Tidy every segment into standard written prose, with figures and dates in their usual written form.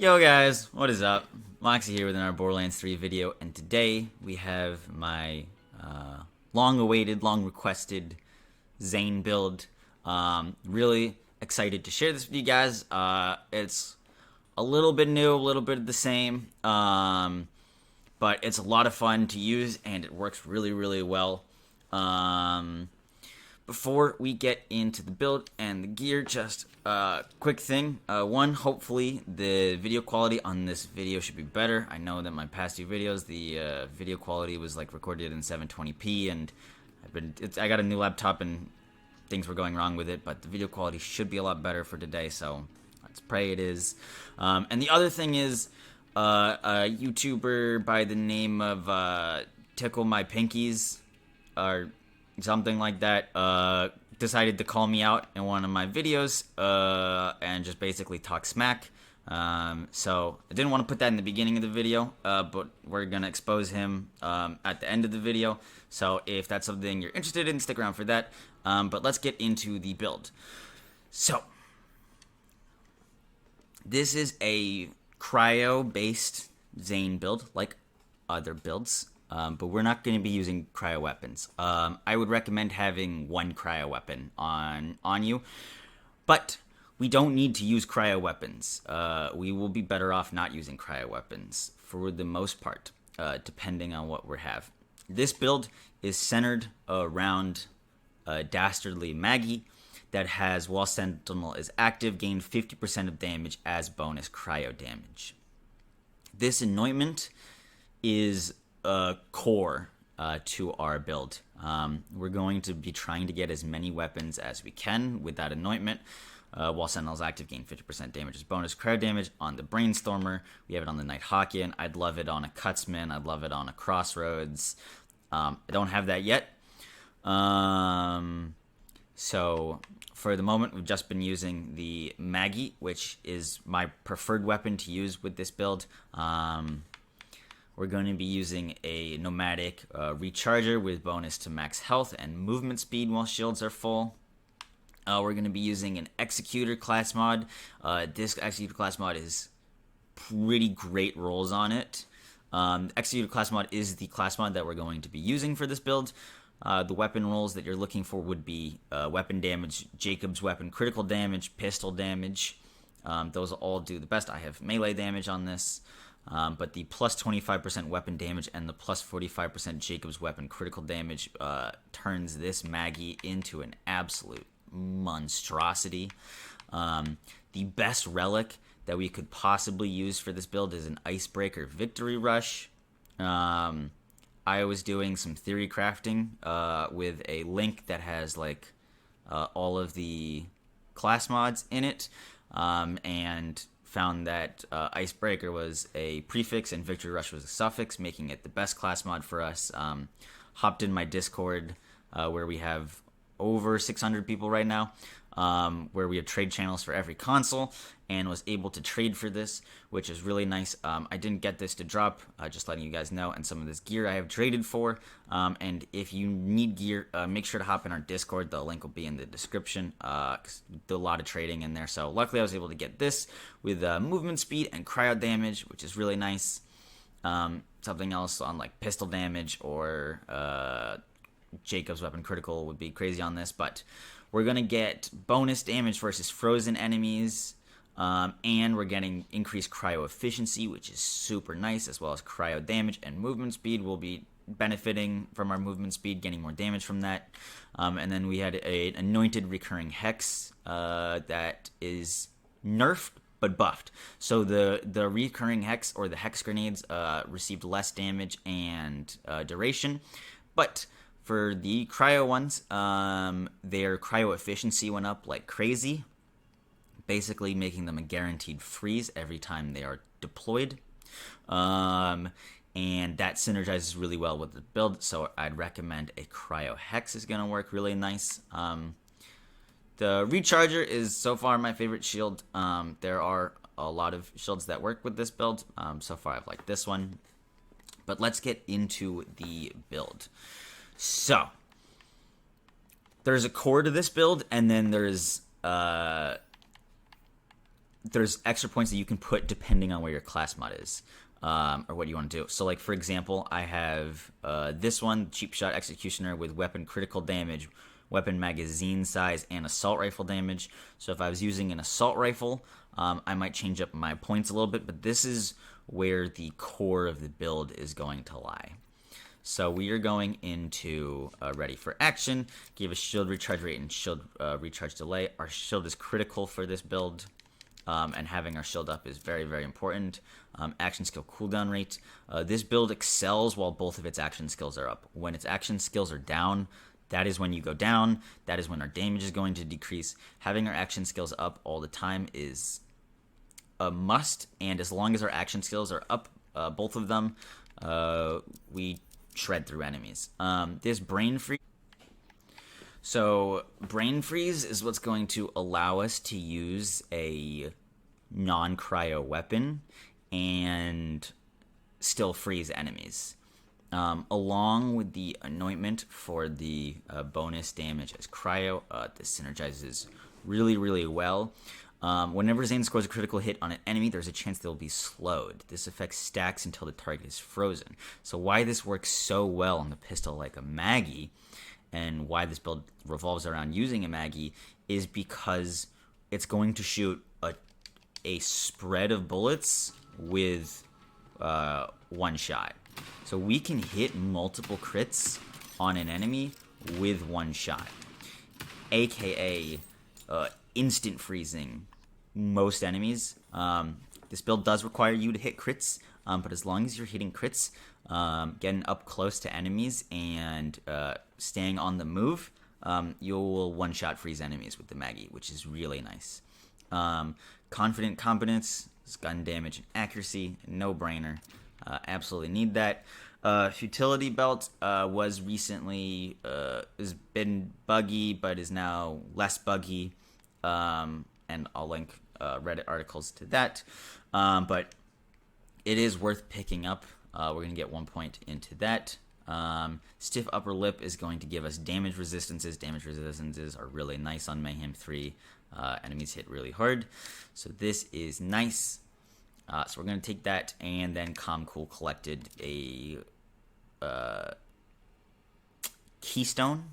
Yo guys, what is up? Moxsy here with another Borderlands 3 video, and today we have my long-awaited, long-requested Zane build. Really excited to share this with you guys. It's a little bit new, a little bit of the same, but it's a lot of fun to use, and it works really, really well. Before we get into the build and the gear, just a quick thing. One, hopefully the video quality on this video should be better. I know that my past two videos, the video quality was like recorded in 720p, and I got a new laptop and things were going wrong with it, but the video quality should be a lot better for today, so let's pray it is. And the other thing is, a YouTuber by the name of Tickle My Pinkies, or something like that, decided to call me out in one of my videos and just basically talk smack. So I didn't want to put that in the beginning of the video, but we're gonna expose him at the end of the video. So if that's something you're interested in, stick around for that. But let's get into the build. So this is a cryo-based Zane build, like other builds. But we're not going to be using cryo weapons. I would recommend having one cryo weapon on you, but we don't need to use cryo weapons. We will be better off not using cryo weapons for the most part, depending on what we have. This build is centered around Dastardly Maggie that has, while Sentinel is active, gain 50% of damage as bonus cryo damage. This anointment is core to our build. We're going to be trying to get as many weapons as we can with that anointment. While Sentinel's active, gain 50% damage as bonus cryo damage on the Brainstormer. We have it on the Night Hawkian. I'd love it on a Cutsman. I'd love it on a Crossroads. I don't have that yet. So for the moment, we've just been using the Maggie, which is my preferred weapon to use with this build. We're going to be using a nomadic recharger with bonus to max health and movement speed while shields are full. We're going to be using an executor class mod. This executor class mod is pretty great rolls on it. Executor class mod is the class mod that we're going to be using for this build. The weapon rolls that you're looking for would be weapon damage, Jacob's weapon, critical damage, pistol damage. Those all do the best. I have melee damage on this. But the plus 25% weapon damage and the plus 45% Jacob's weapon critical damage turns this Maggie into an absolute monstrosity. The best relic that we could possibly use for this build is an Icebreaker Victory Rush. I was doing some theory crafting with a link that has like all of the class mods in it, and found that Icebreaker was a prefix and Victory Rush was a suffix, making it the best class mod for us. Hopped in my Discord, where we have over 600 people right now, where we have trade channels for every console, and was able to trade for this, which is really nice. I didn't get this to drop, just letting you guys know, and some of this gear I have traded for. And if you need gear, make sure to hop in our Discord. The link will be in the description, 'cause we do a lot of trading in there. So luckily I was able to get this with movement speed and cryo damage, which is really nice. Something else on like pistol damage or Jacob's weapon critical would be crazy on this, but we're going to get bonus damage versus frozen enemies, and we're getting increased cryo efficiency, which is super nice, as well as cryo damage and movement speed. We'll be benefiting from our movement speed, getting more damage from that. And then we had an anointed recurring hex that is nerfed but buffed. So the recurring hex, or the hex grenades, received less damage and duration, but for the cryo ones, their cryo efficiency went up like crazy, basically making them a guaranteed freeze every time they are deployed. And that synergizes really well with the build, so I'd recommend a cryo hex is going to work really nice. The recharger is so far my favorite shield. There are a lot of shields that work with this build. So far I've liked this one. But let's get into the build. So, there's a core to this build, and then there's there's extra points that you can put depending on where your class mod is, or what you want to do. So, like, for example, I have this one, Cheap Shot Executioner, with weapon critical damage, weapon magazine size, and assault rifle damage. So if I was using an assault rifle, I might change up my points a little bit, but this is where the core of the build is going to lie. So we are going into ready for action. Give a shield recharge rate and shield recharge delay. Our shield is critical for this build, and having our shield up is very, very important. Action skill cooldown rate. This build excels while both of its action skills are up. When its action skills are down, that is when you go down. That is when our damage is going to decrease. Having our action skills up all the time is a must, and as long as our action skills are up, both of them, we shred through enemies. This brain freeze. So brain freeze is what's going to allow us to use a non-cryo weapon and still freeze enemies. Along with the anointment for the bonus damage as cryo, this synergizes really, really well. Whenever Zane scores a critical hit on an enemy, there's a chance they'll be slowed. This effect stacks until the target is frozen. So why this works so well on the pistol like a Maggie, and why this build revolves around using a Maggie, is because it's going to shoot a spread of bullets with one shot. So we can hit multiple crits on an enemy with one shot, aka instant freezing most enemies. This build does require you to hit crits, but as long as you're hitting crits, getting up close to enemies, and staying on the move, you'll one-shot freeze enemies with the Maggie, which is really nice. Confident competence, gun damage and accuracy, no-brainer. Absolutely need that. Futility belt was recently has been buggy, but is now less buggy, and I'll link Reddit articles to that. But it is worth picking up. We're gonna get 1 point into that. Stiff upper lip is going to give us damage resistances. Damage resistances are really nice on Mayhem 3. Enemies hit really hard, so this is nice. So we're going to take that, and then Calm Cool collected a keystone,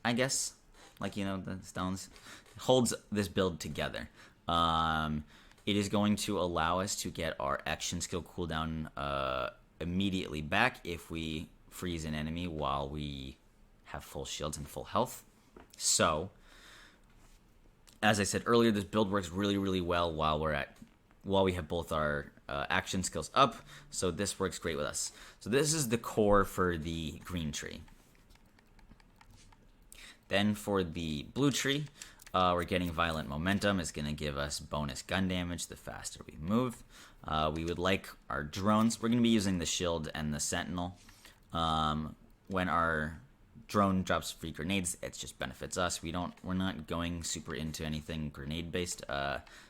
I guess. Like, you know, the stones. Holds this build together. It is going to allow us to get our action skill cooldown immediately back if we freeze an enemy while we have full shields and full health. So, as I said earlier, this build works really, really well while we have both our action skills up, so this works great with us. So this is the core for the green tree. Then for the blue tree, we're getting violent momentum. It's going to give us bonus gun damage the faster we move. We would like our drones. We're going to be using the shield and the sentinel. When our drone drops free grenades, it just benefits us. We're not going super into anything grenade based.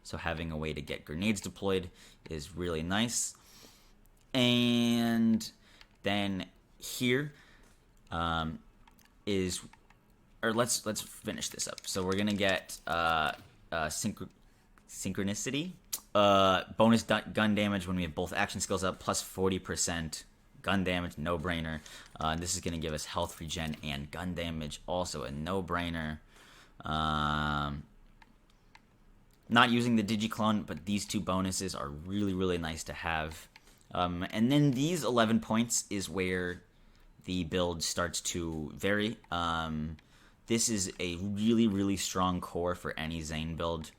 So having a way to get grenades deployed is really nice. And then here let's finish this up. So we're gonna get synchronicity, bonus gun damage when we have both action skills up, plus 40% gun damage, no brainer. This is gonna give us health regen and gun damage, also a no brainer. Not using the digiclone, but these two bonuses are really, really nice to have. And then these 11 points is where the build starts to vary. This is a really, really strong core for any Zane build.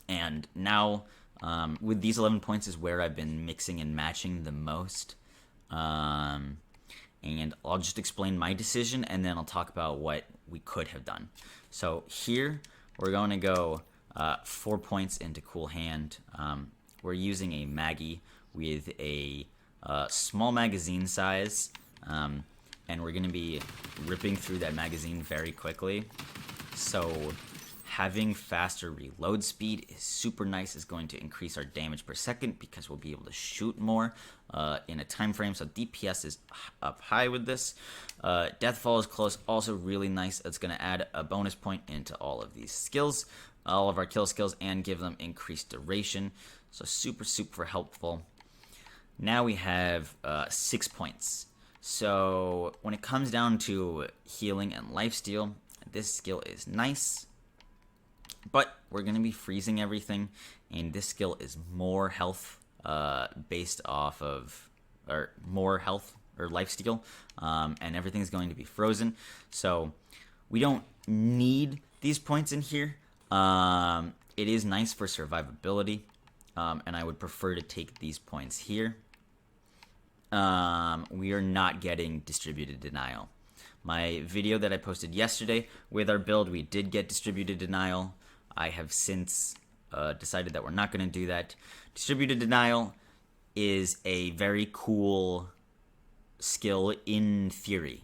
And now, with these 11 points is where I've been mixing and matching the most. And I'll just explain my decision, and then I'll talk about what we could have done. So here, we're going to go 4 points into Cool Hand. We're using a Maggie with a small magazine size, and we're going to be ripping through that magazine very quickly. So having faster reload speed is super nice. It's going to increase our damage per second because we'll be able to shoot more in a time frame. So DPS is up high with this. Deathfall is close, also really nice. It's going to add a bonus point into all of these skills, all of our kill skills, and give them increased duration. So super helpful. Now we have 6 points. So when it comes down to healing and lifesteal, this skill is nice, but we're going to be freezing everything, and this skill is more health based off of, or more health or lifesteal, and everything's going to be frozen. So we don't need these points in here. It is nice for survivability, and I would prefer to take these points here. We are not getting distributed denial. My video that I posted yesterday with our build, we did get distributed denial. I have since decided that we're not going to do that. Distributed denial is a very cool skill in theory.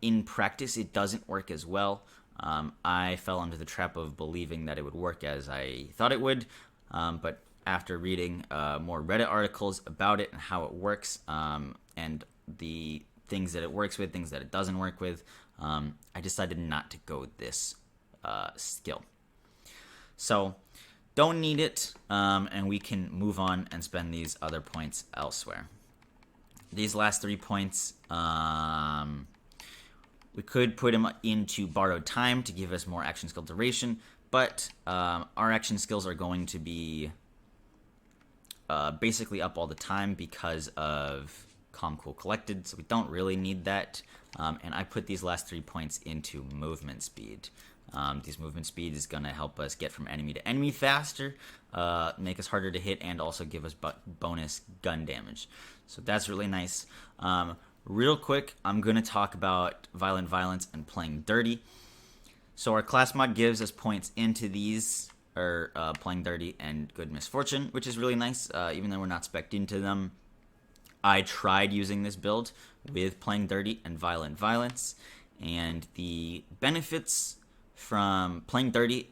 In practice, it doesn't work as well. I fell under the trap of believing that it would work as I thought it would, but after reading more Reddit articles about it and how it works, and the things that it works with, things that it doesn't work with, I decided not to go with this skill. So don't need it, and we can move on and spend these other points elsewhere. These last 3 points, we could put them into borrowed time to give us more action skill duration, but our action skills are going to be basically up all the time because of Calm, Cool, Collected, so we don't really need that. And I put these last 3 points into movement speed. These movement speed is going to help us get from enemy to enemy faster, make us harder to hit, and also give us bonus gun damage. So that's really nice. Real quick, I'm going to talk about Violent Violence and Playing Dirty. So our class mod gives us points into these, or Playing Dirty and Good Misfortune, which is really nice, even though we're not spec'd into them. I tried using this build with Playing Dirty and Violent Violence, and the benefits from Playing Dirty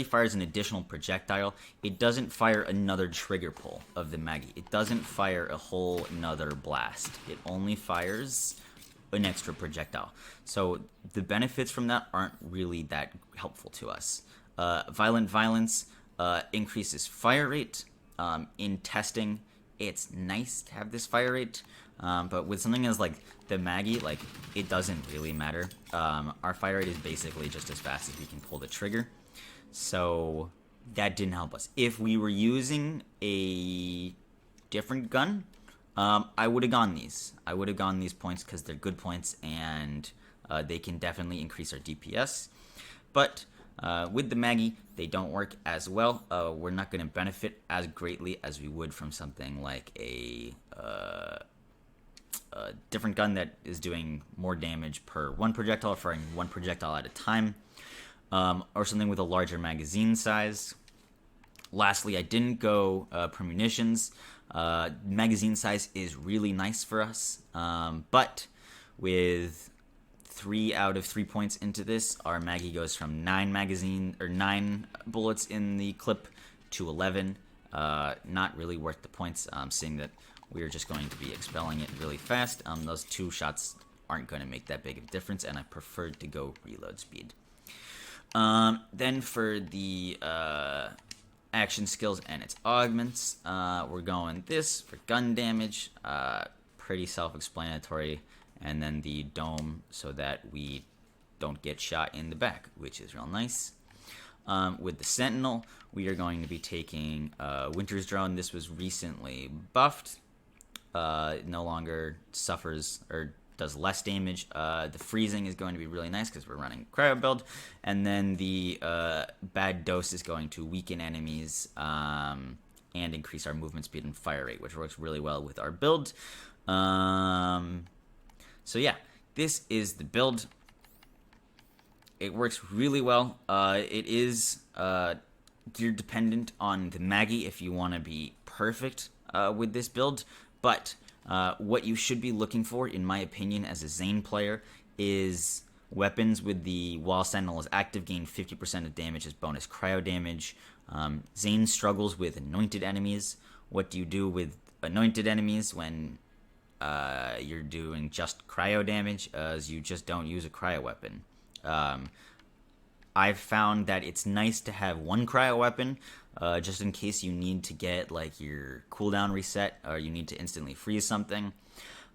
fires an additional projectile. It doesn't fire another trigger pull of the Maggie. It doesn't fire a whole another blast. It only fires an extra projectile. So the benefits from that aren't really that helpful to us. Violent Violence increases fire rate. In testing, it's nice to have this fire rate, but with something as like the Maggie, like, it doesn't really matter. Our fire rate is basically just as fast as we can pull the trigger, so that didn't help us. If we were using a different gun, I would have gone these. I would have gone these points because they're good points, and they can definitely increase our DPS. But with the Maggie, they don't work as well. We're not going to benefit as greatly as we would from something like a different gun that is doing more damage per one projectile, firing one projectile at a time, or something with a larger magazine size. Lastly, I didn't go premonitions. Magazine size is really nice for us, but with 3 out of 3 points into this, our Maggie goes from 9 bullets in the clip to 11. Not really worth the points, seeing that we're just going to be expelling it really fast. Those 2 shots aren't going to make that big of a difference, and I preferred to go reload speed. Then for the action skills and its augments, we're going this for gun damage, pretty self-explanatory, and then the dome so that we don't get shot in the back, which is real nice. With the Sentinel, we are going to be taking Winter's Drone. This was recently buffed. No longer suffers or does less damage. The freezing is going to be really nice because we're running cryo build. And then the bad dose is going to weaken enemies and increase our movement speed and fire rate, which works really well with our build. So yeah, this is the build. It works really well. It is gear dependent on the Maggie if you want to be perfect with this build, but what you should be looking for, in my opinion, as a Zane player, is Weapons with the Wall Sentinel is active, gain 50% of damage as bonus cryo damage. Zane struggles with anointed enemies. What do you do with anointed enemies when you're doing just cryo damage? As you just don't use a cryo weapon. I've found that it's nice to have one cryo weapon, just in case you need to get like your cooldown reset or you need to instantly freeze something.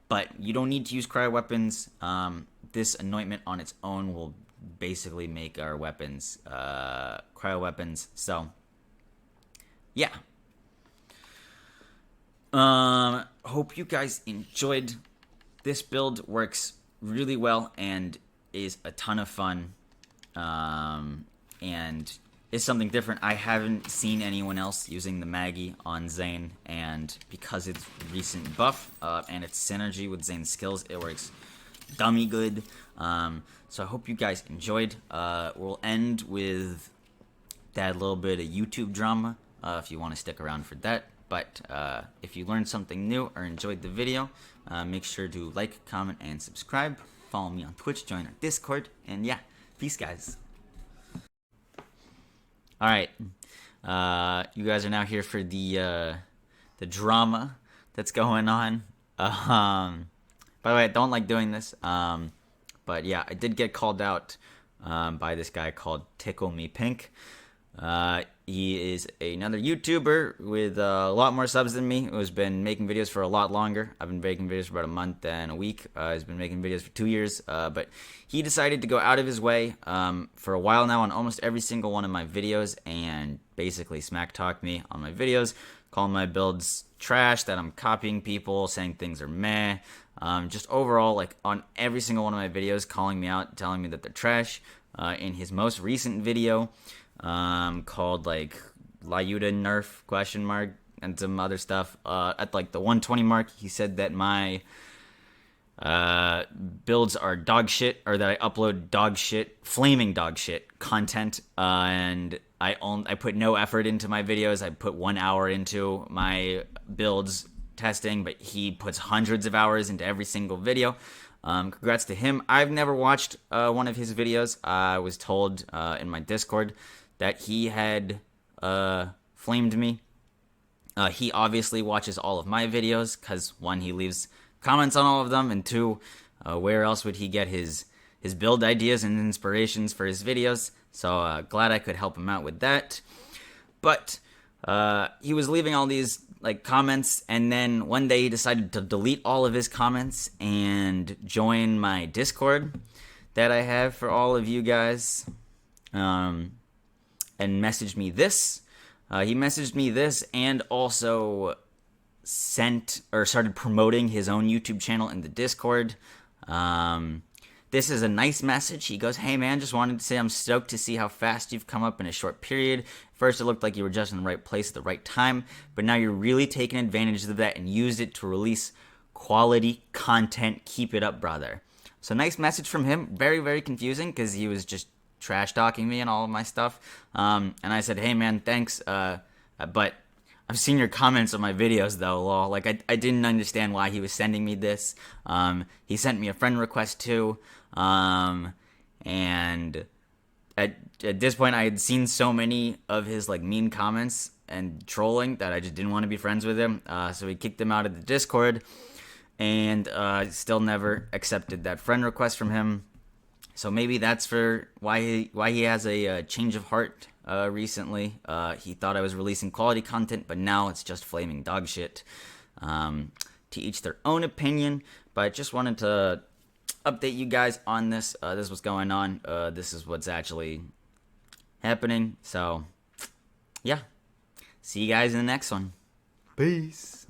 But you don't need to use cryo weapons. This anointment on its own will basically make our weapons cryo weapons. So, yeah. Hope you guys enjoyed. This build works really well and is a ton of fun. And is something different. I haven't seen anyone else using the Maggie on Zane, and because it's recent buff and its synergy with Zane's skills, it works dummy good. So I hope you guys enjoyed. We'll end with that little bit of YouTube drama if you want to stick around for that. But if you learned something new or enjoyed the video, make sure to like, comment, and subscribe. Follow me on Twitch, join our Discord, and yeah, peace, guys. All right, you guys are now here for the drama that's going on. By the way, I don't like doing this, but yeah, I did get called out by this guy called Tickle Me Pink. He is another YouTuber with a lot more subs than me, who's been making videos for a lot longer. I've been making videos for about a month and a week. He's been making videos for 2 years, but he decided to go out of his way for a while now on almost every single one of my videos and basically smack talk me on my videos, calling my builds trash, that I'm copying people, saying things are meh. Just overall, like on every single one of my videos, calling me out, telling me that they're trash. In his most recent video, called like Lyuda nerf ? And some other stuff, at like the 120 mark, he said that my builds are dog shit, or that I upload dog shit, flaming dog shit content, and I put no effort into my videos. I put 1 hour into my builds testing, but he puts hundreds of hours into every single video. Congrats to him. I've never watched one of his videos. I was told in my Discord that he had flamed me. He obviously watches all of my videos because, one, he leaves comments on all of them, and two, where else would he get his build ideas and inspirations for his videos? So glad I could help him out with that. But he was leaving all these like comments, and then one day he decided to delete all of his comments and join my Discord that I have for all of you guys, and messaged me this. He messaged me this and also started promoting his own YouTube channel in the Discord. This is a nice message. He goes, "Hey man, just wanted to say I'm stoked to see how fast you've come up in a short period. First it looked like you were just in the right place at the right time, but now you're really taking advantage of that and used it to release quality content. Keep it up, brother." So nice message from him. Very, very confusing because he was just trash talking me and all of my stuff. And I said, "Hey man, thanks, but I've seen your comments on my videos though, lol." Like I didn't understand why he was sending me this. He sent me a friend request too. And at this point I had seen so many of his like mean comments and trolling that I just didn't want to be friends with him. So he kicked him out of the Discord, and still never accepted that friend request from him. So maybe that's for why he has a change of heart recently. He thought I was releasing quality content, but now it's just flaming dog shit. To each their own opinion, but I just wanted to update you guys on this. This is what's going on. This is what's actually happening. So, yeah. See you guys in the next one. Peace.